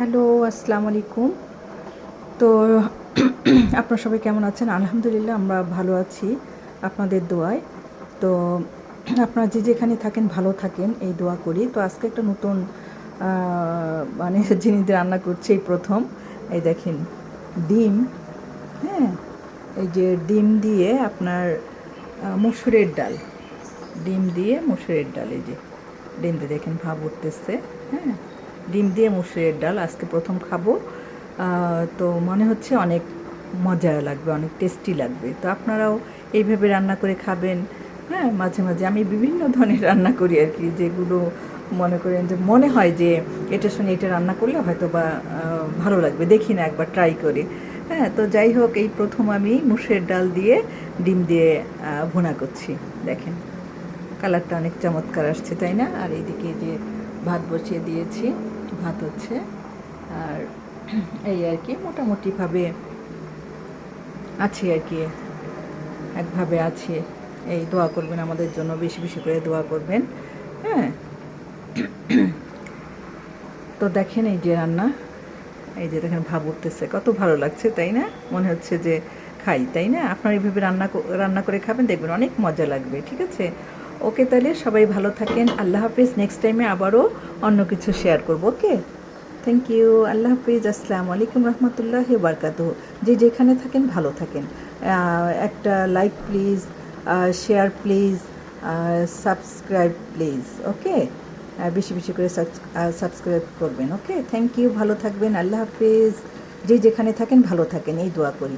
Hello, আসসালামু আলাইকুম। তো আপনারা সবাই কেমন আছেন? আলহামদুলিল্লাহ আমরা ভালো আছি আপনাদের দোয়ায়। তো আপনারা যে যেখানে থাকেন ভালো থাকেন এই দোয়া করি। তো আজকে একটা নতুন মানে জিনিস দিয়ে রান্না করছি এই প্রথম। এই দেখেন ডিম, হ্যাঁ? এই যে ডিম দিয়ে আপনার মসুরের ডাল। ডিম দিয়ে মসুরের ডাল, এই যে ডিম দিয়ে দেখেন ভাব উঠতেছে, হ্যাঁ? ডিম দিয়ে মসুরের ডাল আজকে প্রথম খাবো। তো মনে হচ্ছে অনেক মজা লাগবে, অনেক টেস্টি লাগবে। তো আপনারাও এইভাবে রান্না করে খাবেন, হ্যাঁ? মাঝে মাঝে আমি বিভিন্ন ধরনের রান্না করি আর কি, যেগুলো মনে করেন যে মনে হয় যে এটার সঙ্গে এটা রান্না করলে হয়তো বা ভালো লাগবে, দেখি না একবার ট্রাই করে। হ্যাঁ, তো যাই হোক, এই প্রথম আমি মুসুরের ডাল দিয়ে ডিম দিয়ে ভুনা করছি। দেখেন কালারটা অনেক চমৎকার আসছে, তাই না? আর এইদিকে যে ভাত বসিয়ে দিয়েছি, ভাত হচ্ছে। আর এই আর কি মোটামুটিভাবে আছি আর কি, একভাবে আছি। এই দোয়া করবেন আমাদের জন্য, বেশি বেশি করে দোয়া করবেন, হ্যাঁ? তো দেখেন এই যে রান্না, এই যে দেখেন ভাব উঠতেছে, কত ভালো লাগছে তাই না? মনে হচ্ছে যে খাই, তাই না? আপনারা এইভাবে রান্না করে খাবেন, দেখবেন অনেক মজা লাগবে, ঠিক আছে? ওকে, তাহলে সবাই ভালো থাকেন। আল্লাহ হাফিজ। নেক্সট টাইমে আবারও অন্য কিছু শেয়ার করবো। ওকে, থ্যাংক ইউ। আল্লাহ হাফিজ। আসসালামু আলাইকুম রহমতুল্লাহি বারকাতুহু। যে যেখানে থাকেন ভালো থাকেন। একটা like please, share please, subscribe please. Okay, বেশি বেশি করে সাবস্ক্রাইব করবেন। Okay, thank you. ভালো থাকবেন। আল্লাহ হাফিজ। যে যেখানে থাকেন ভালো থাকেন, এই দোয়া করি।